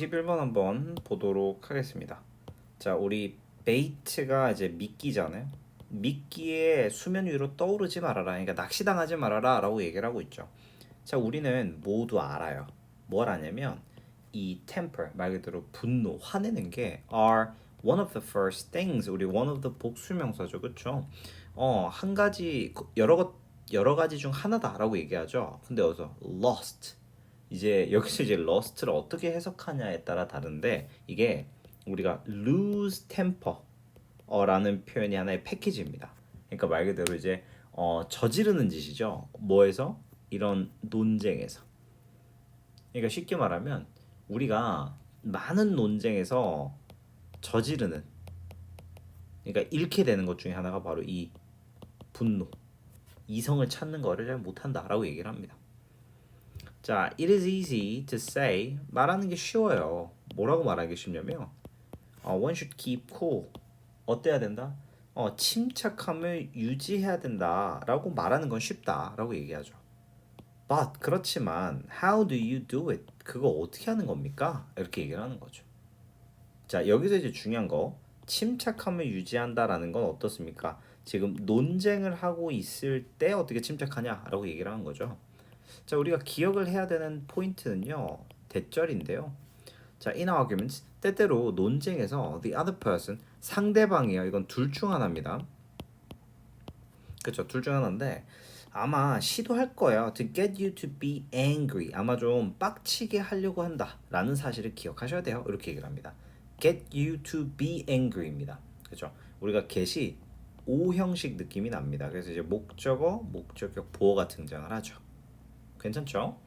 11번 한번 보도록 하겠습니다. 자, 우리 베이트가 이제 미끼잖아요. 미끼에 수면 위로 떠오르지 말아라. 그러니까 낚시당하지 말아라라고 얘기를 하고 있죠. 자, 우리는 모두 알아요. 뭘 아냐면 이 temper 말 그대로 분노, 화내는 게 are one of the first things. 우리 one of the 복수명사죠, 그렇죠? 한 가지 여러 가지 중 하나다라고 얘기하죠. 근데 여기서 lost 이제 여기서 이제 lost를 어떻게 해석하냐에 따라 다른데 이게 우리가 lose temper라는 표현이 하나의 패키지입니다. 그러니까 말 그대로 이제 저지르는 짓이죠. 뭐에서? 이런 논쟁에서. 그러니까 쉽게 말하면 우리가 많은 논쟁에서 저지르는 그러니까 잃게 되는 것 중에 하나가 바로 이 분노, 이성을 찾는 거를 잘 못한다라고 얘기를 합니다. 자, it is easy to say 말하는 게 쉬워요. 뭐라고 말하는 게 쉽냐면 one should keep cool. 어때야 된다? 침착함을 유지해야 된다라고 말하는 건 쉽다라고 얘기하죠. But 그렇지만 how do you do it? 그거 어떻게 하는 겁니까? 이렇게 얘기를 하는 거죠. 자, 여기서 이제 중요한 거 침착함을 유지한다라는 건 어떻습니까? 지금 논쟁을 하고 있을 때 어떻게 침착하냐라고 얘기를 하는 거죠. 자, 우리가 기억을 해야 되는 포인트는요. 대절인데요. 자, in arguments 때때로 논쟁에서 the other person 상대방이요. 이건 둘 중 하나입니다. 그렇죠. 둘 중 하나인데 아마 시도할 거예요. To get you to be angry. 아마 좀 빡치게 하려고 한다라는 사실을 기억하셔야 돼요. 이렇게 얘기를 합니다. Get you to be angry입니다. 그렇죠. 우리가 get이 오형식 느낌이 납니다. 그래서 이제 목적어, 목적격, 보어가 등장을 하죠. 괜찮죠?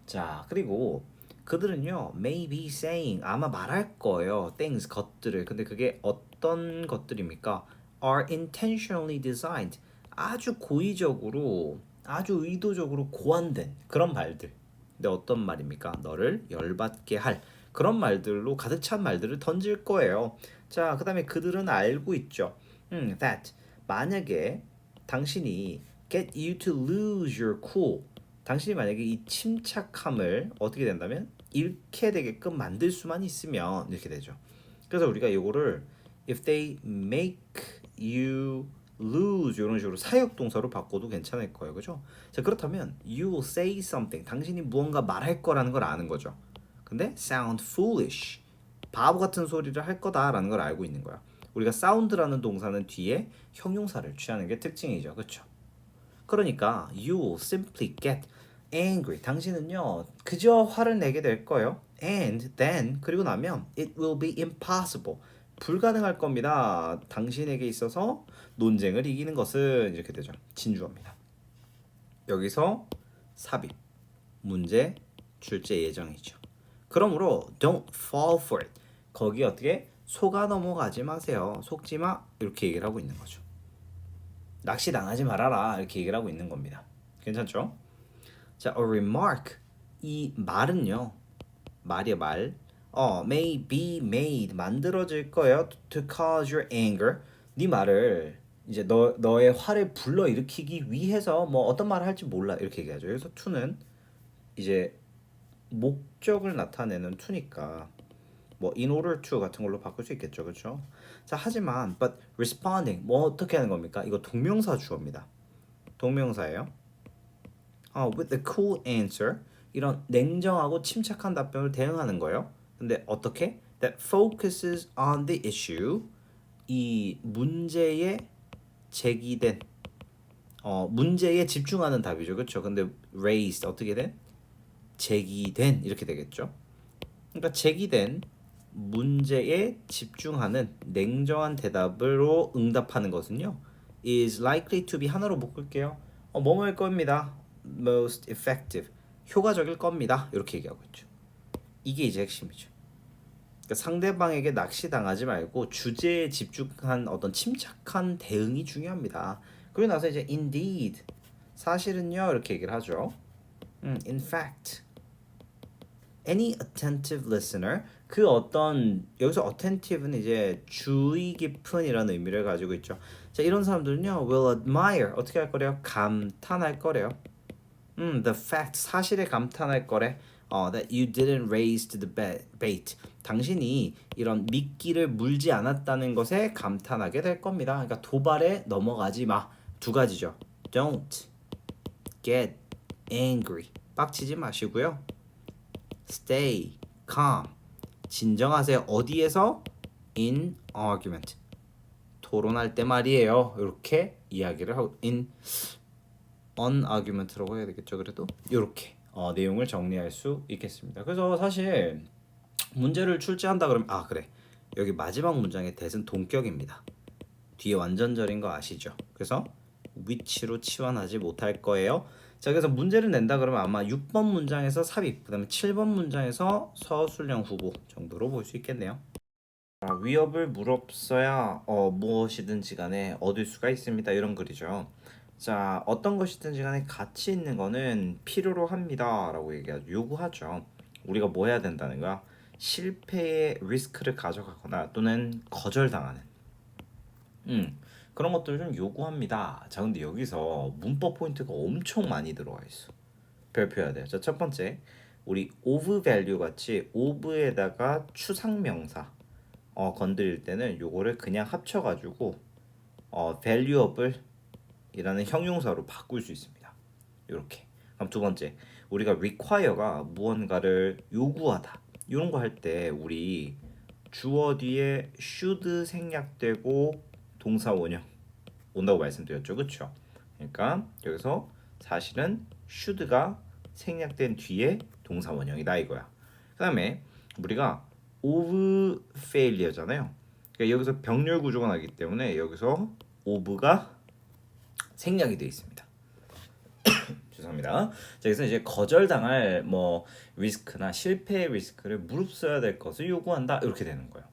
자, 그리고 그들은요, may be saying 아마 말할 거예요. things 것들을. 근데 그게 어떤 것들입니까? are intentionally designed. 아주 고의적으로, 아주 의도적으로 고안된 그런 말들. 근데 어떤 말입니까? 너를 열받게 할 그런 말들로 가득 찬 말들을 던질 거예요. 자, 그다음에 그들은 알고 있죠. that 만약에 당신이 get you to lose your cool 당신이 만약에 이 침착함을 어떻게 된다면 잃게 되게끔 만들 수만 있으면 이렇게 되죠. 그래서 우리가 이거를 if they make you lose 이런 식으로 사역 동사로 바꿔도 괜찮을 거예요. 그죠? 자, 그렇다면 you will say something 당신이 무언가 말할 거라는 걸 아는 거죠. 근데 sound foolish 바보 같은 소리를 할 거다라는 걸 알고 있는 거야. 우리가 sound라는 동사는 뒤에 형용사를 취하는 게 특징이죠. 그렇죠? 그러니까 you will simply get angry. 당신은요 그저 화를 내게 될 거예요. And then 그리고 나면 it will be impossible. 불가능할 겁니다. 당신에게 있어서 논쟁을 이기는 것은 이렇게 되죠. 진주어입니다. 여기서 삽입 문제 출제 예정이죠. 그러므로 don't fall for it. 거기 어떻게 속아 넘어가지 마세요. 속지 마 이렇게 얘기를 하고 있는 거죠. 낚시 당하지 말아라 이렇게 얘기를 하고 있는 겁니다. 괜찮죠? 자, a remark 이 말은요 말이야 말 may be made 만들어질 거예요 to cause your anger 네 말을 이제 너의 화를 불러일으키기 위해서 뭐 어떤 말을 할지 몰라 이렇게 얘기하죠. 그래서 to는 이제 목적을 나타내는 to니까 뭐 in order to 같은 걸로 바꿀 수 있겠죠. 그렇죠? 자, 하지만 but responding 뭐 어떻게 하는 겁니까? 이거 동명사 주어입니다. 동명사예요. with a cool answer 이런 냉정하고 침착한 답변을 대응하는 거예요. 근데 어떻게? That focuses on the issue 이 문제에 제기된 문제에 집중하는 답이죠. 그렇죠? 근데 raised 어떻게 된? 제기된 이렇게 되겠죠. 그러니까 제기된 문제에 집중하는 냉정한 대답으로 응답하는 것은요 is likely to be 하나로 묶을게요. 뭐뭐일 겁니다. most effective 효과적일 겁니다. 이렇게 얘기하고 있죠. 이게 이제 핵심이죠. 그러니까 상대방에게 낚시당하지 말고 주제에 집중한 어떤 침착한 대응이 중요합니다. 그리고 나서 이제 indeed 사실은요 이렇게 얘기를 하죠. in fact any attentive listener 그 어떤 여기서 attentive는 이제 주의 깊은이라는 의미를 가지고 있죠. 자, 이런 사람들은요 will admire 어떻게 할 거래요? 감탄할 거래요. the fact 사실에 감탄할 거래. that you didn't raise the bait. 당신이 이런 미끼를 물지 않았다는 것에 감탄하게 될 겁니다. 그러니까 도발에 넘어가지 마. 두 가지죠. Don't get angry. 빡치지 마시고요. Stay calm. 진정하세요. 어디에서? In argument. 토론할 때 말이에요. 이렇게 이야기를 하고 in on argument라고 해야 되겠죠. 그래도 이렇게 내용을 정리할 수 있겠습니다. 그래서 사실 문제를 출제한다 그러면 그래. 여기 마지막 문장의 that은 동격입니다. 뒤에 완전절인 거 아시죠? 그래서 which로 치환하지 못할 거예요. 자, 그래서 문제를 낸다 그러면 아마 6번 문장에서 삽입, 그다음에 7번 문장에서 서술형 후보 정도로 볼 수 있겠네요. 위협을 무릅써야 무엇이든지 간에 얻을 수가 있습니다. 이런 글이죠. 자, 어떤 것이든지 간에 가치 있는 거는 필요로 합니다 라고 요구하죠. 우리가 뭐 해야 된다는 거야? 실패의 리스크를 가져가거나 또는 거절당하는 그런 것들을 좀 요구합니다. 자, 근데 여기서 문법 포인트가 엄청 많이 들어와 있어. 별표해야 돼요. 자, 첫 번째, 우리 of value 같이 of에다가 추상명사 건드릴 때는 요거를 그냥 합쳐가지고 valuable 이라는 형용사로 바꿀 수 있습니다. 이렇게. 그럼 두 번째, 우리가 require가 무언가를 요구하다 이런 거 할 때 우리 주어 뒤에 should 생략되고 동사 원형 온다고 말씀드렸죠, 그렇죠? 그러니까 여기서 사실은 should가 생략된 뒤에 동사 원형이다 이거야. 그다음에 우리가 of failure잖아요. 그러니까 여기서 병렬 구조가 나기 때문에 여기서 of가 생략이 되어 있습니다. 죄송합니다. 자, 그래서 이제 거절당할 리스크나 실패의 리스크를 무릅써야 될 것을 요구한다 이렇게 되는 거예요.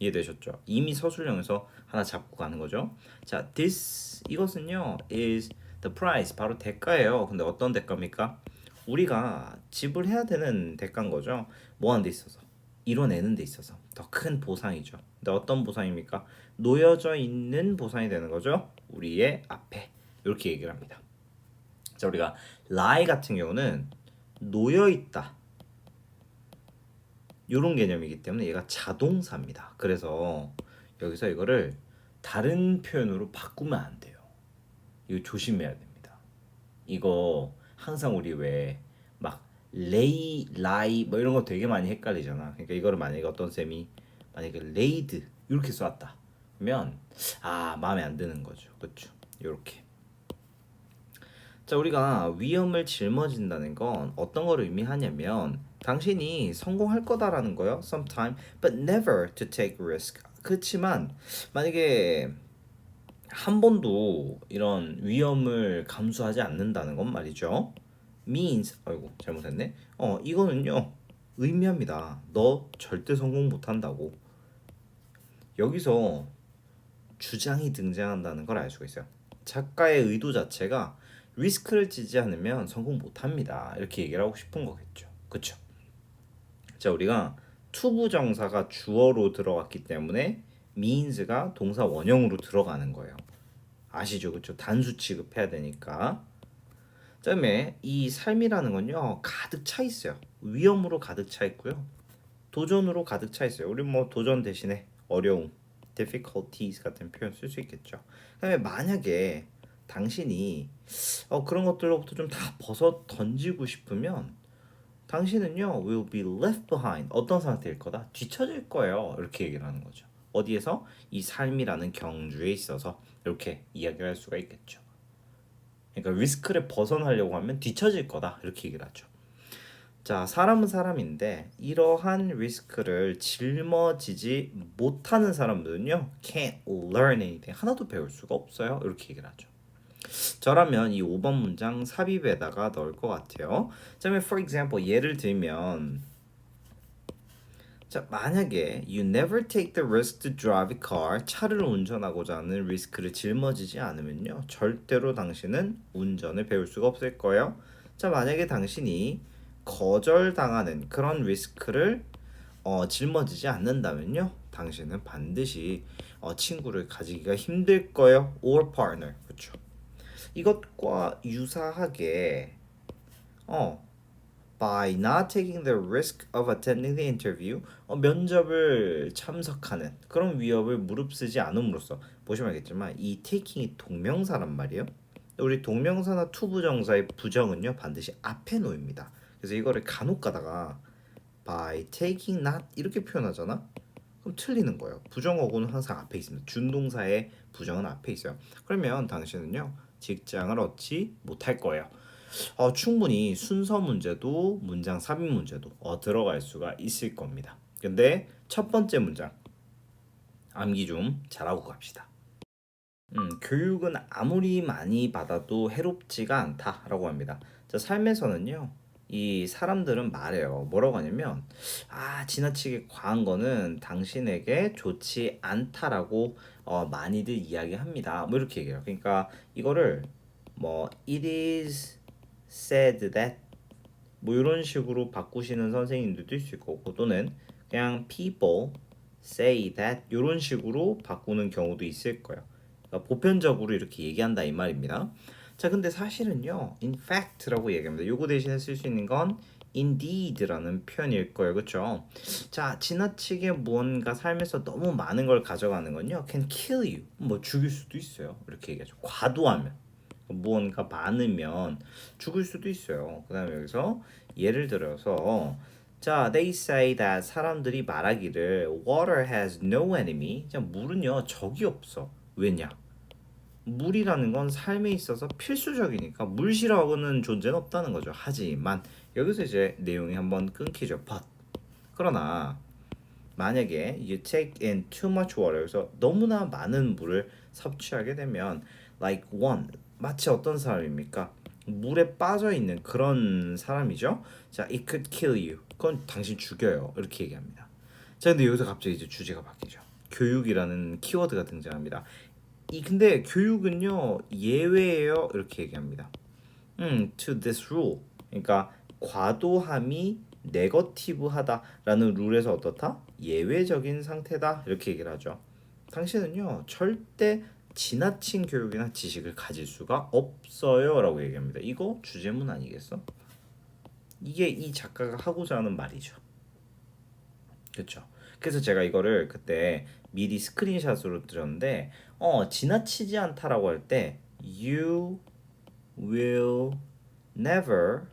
이해되셨죠? 이미 서술형에서 하나 잡고 가는 거죠. 자, this 이것은요 is the price 바로 대가예요. 근데 어떤 대가입니까? 우리가 지불해야 되는 대가인 거죠. 뭐 하는 데 있어서 이뤄내는 데 있어서 더 큰 보상이죠. 근데 어떤 보상입니까? 놓여져 있는 보상이 되는 거죠. 우리의 앞에 이렇게 얘기를 합니다. 자, 우리가 lie 같은 경우는 놓여 있다 이런 개념이기 때문에 얘가 자동사입니다. 그래서 여기서 이거를 다른 표현으로 바꾸면 안 돼요. 이거 조심해야 됩니다. 이거 항상 우리 왜 막 lay, lie 뭐 이런 거 되게 많이 헷갈리잖아. 그러니까 이거를 만약에 어떤 쌤이 만약에 laid 이렇게 쏘았다 그러면 마음에 안 드는 거죠. 그렇죠? 이렇게. 자, 우리가 위험을 짊어진다는 건 어떤 걸 의미하냐면 당신이 성공할 거다라는 거예요. Sometime, but never to take risk. 그렇지만 만약에 한 번도 이런 위험을 감수하지 않는다는 건 말이죠. means, 아이고 잘못했네. 이거는요 의미합니다. 너 절대 성공 못한다고. 여기서 주장이 등장한다는 걸 알 수가 있어요. 작가의 의도 자체가 리스크를 지지 않으면 성공 못합니다. 이렇게 얘기를 하고 싶은 거겠죠. 그렇죠? 자, 우리가 투부정사가 주어로 들어갔기 때문에 means가 동사 원형으로 들어가는 거예요. 아시죠? 그렇죠? 단수 취급해야 되니까. 그다음에 이 삶이라는 건요 가득 차 있어요. 위험으로 가득 차 있고요. 도전으로 가득 차 있어요. 우리 도전 대신에 어려움, difficulties 같은 표현 쓸 수 있겠죠. 그다음에 만약에 당신이 그런 것들로부터 좀 다 벗어 던지고 싶으면 당신은요 will be left behind 어떤 상태일 거다? 뒤처질 거예요. 이렇게 얘기를 하는 거죠. 어디에서? 이 삶이라는 경주에 있어서 이렇게 이야기를 할 수가 있겠죠. 그러니까 리스크를 벗어나려고 하면 뒤처질 거다. 이렇게 얘기를 하죠. 자, 사람은 사람인데 이러한 리스크를 짊어지지 못하는 사람들은요 can't learn anything 하나도 배울 수가 없어요. 이렇게 얘기를 하죠. 저라면 이 5번 문장 삽입에다가 넣을 것 같아요. 자, for example 예를 들면 자, 만약에 you never take the risk to drive a car 차를 운전하고자 하는 리스크를 짊어지지 않으면요 절대로 당신은 운전을 배울 수가 없을 거예요. 자, 만약에 당신이 거절당하는 그런 리스크를 짊어지지 않는다면요 당신은 반드시 친구를 가지기가 힘들 거예요. or partner. 그렇죠? 이것과 유사하게 by not taking the risk of attending the interview 면접을 참석하는 그런 위협을 무릅쓰지 않음으로써 보시면 알겠지만 이 taking이 동명사란 말이에요. 우리 동명사나 투부정사의 부정은요 반드시 앞에 놓입니다. 그래서 이거를 간혹 가다가 by taking not 이렇게 표현하잖아. 그럼 틀리는 거예요. 부정어구는 항상 앞에 있습니다. 준동사의 부정은 앞에 있어요. 그러면 당신은요 직장을 얻지 못할 거예요. 충분히 순서 문제도 문장 삽입 문제도 들어갈 수가 있을 겁니다. 근데 첫 번째 문장 암기 좀 잘하고 갑시다. 교육은 아무리 많이 받아도 해롭지가 않다라고 합니다. 자, 삶에서는요. 이 사람들은 말해요. 뭐라고 하냐면 지나치게 과한 거는 당신에게 좋지 않다라고 많이들 이야기합니다. 뭐 이렇게 얘기해요. 그러니까 이거를 뭐 it is said that 뭐 이런 식으로 바꾸시는 선생님들도 있을 거고 또는 그냥 people say that 이런 식으로 바꾸는 경우도 있을 거예요. 그러니까 보편적으로 이렇게 얘기한다 이 말입니다. 자, 근데 사실은요, in fact라고 얘기합니다. 요거 대신에 쓸 수 있는 건 indeed라는 표현일 거예요, 그렇죠? 자, 지나치게 무언가 삶에서 너무 많은 걸 가져가는 건요, can kill you, 뭐 죽일 수도 있어요. 이렇게 얘기하죠. 과도하면 무언가 많으면 죽을 수도 있어요. 그다음에 여기서 예를 들어서 자, they say that 사람들이 말하기를 water has no enemy. 자, 물은요 적이 없어. 왜냐? 물이라는 건 삶에 있어서 필수적이니까 물 싫어하는 존재는 없다는 거죠. 하지만 여기서 이제 내용이 한번 끊기죠. But 그러나 만약에 you take in too much water 그래서 너무나 많은 물을 섭취하게 되면 like one 마치 어떤 사람입니까? 물에 빠져 있는 그런 사람이죠. 자, it could kill you. 그건 당신 죽여요. 이렇게 얘기합니다. 자, 근데 여기서 갑자기 이제 주제가 바뀌죠. 교육이라는 키워드가 등장합니다. 근데 교육은요 예외예요. 이렇게 얘기합니다. to this rule. 그러니까 과도함이 네거티브하다라는 룰에서 어떻다? 예외적인 상태다. 이렇게 얘기를 하죠. 당신은요 절대 지나친 교육이나 지식을 가질 수가 없어요 라고 얘기합니다. 이거 주제문 아니겠어? 이게 이 작가가 하고자 하는 말이죠. 그렇죠. 그래서 제가 이거를 그때 미리 스크린샷으로 드렸는데 지나치지 않다라고 할 때 you will never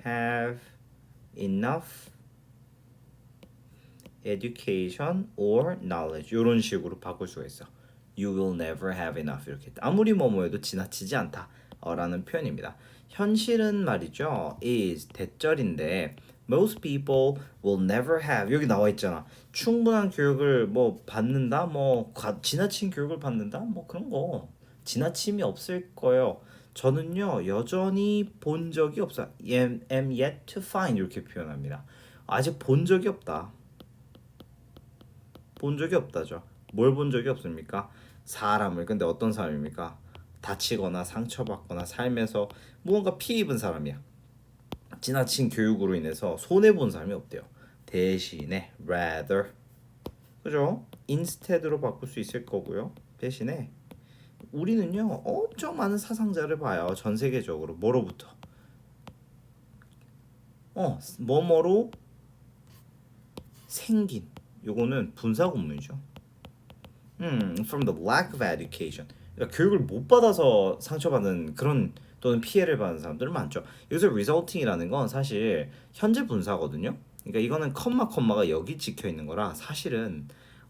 have enough education or knowledge 이런 식으로 바꿀 수가 있어. You will never have enough 이렇게 아무리 뭐뭐해도 지나치지 않다 라는 표현입니다. 현실은 말이죠 is 대절인데 most people will never have 여기 나와 있잖아. 충분한 교육을 뭐 받는다 뭐 지나친 교육을 받는다 뭐 그런 거 지나침이 없을 거예요. 저는요 여전히 본 적이 없어. am yet to find 이렇게 표현합니다. 아직 본 적이 없다. 본 적이 없다죠. 뭘 본 적이 없습니까? 사람을. 근데 어떤 사람입니까? 다치거나 상처받거나 삶에서 무언가 피해 입은 사람이야. 지나친 교육으로 인해서 손해 본 사람이 없대요. 대신에 rather 그죠? instead로 바꿀 수 있을 거고요. 대신에 우리는요 엄청 많은 사상자를 봐요. 전 세계적으로 뭐로부터 뭐뭐로 생긴 요거는 분사 구문이죠. from the lack of education. 그러니까 교육을 못 받아서 상처받는 그런 또는 피해를 받는 사람들 많죠. 여기서 resulting이라는 건 사실 현재 분사거든요. 그러니까 이거는 컴마가 여기 찍혀 있는 거라 사실은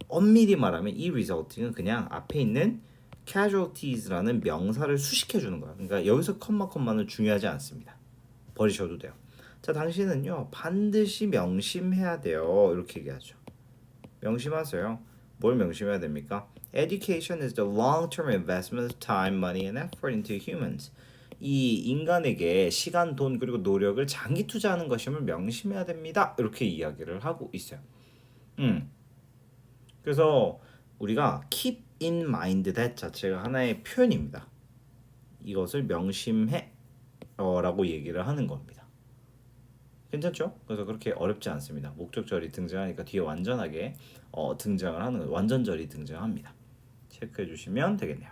엄밀히 말하면 이 resulting은 그냥 앞에 있는 casualties라는 명사를 수식해 주는 거야. 그러니까 여기서 컴마는 중요하지 않습니다. 버리셔도 돼요. 자, 당신은요 반드시 명심해야 돼요. 이렇게 얘기하죠. 명심하세요. 뭘 명심해야 됩니까? Education is the long-term investment of time, money, and effort into humans. 이 인간에게 시간, 돈 그리고 노력을 장기 투자하는 것임을 명심해야 됩니다. 이렇게 이야기를 하고 있어요. 그래서 우리가 keep in mind that 자체가 하나의 표현입니다. 이것을 명심해 라고 얘기를 하는 겁니다. 괜찮죠? 그래서 그렇게 어렵지 않습니다. 목적절이 등장하니까 뒤에 완전하게 등장을 하는 거예요. 완전절이 등장합니다. 체크해 주시면 되겠네요.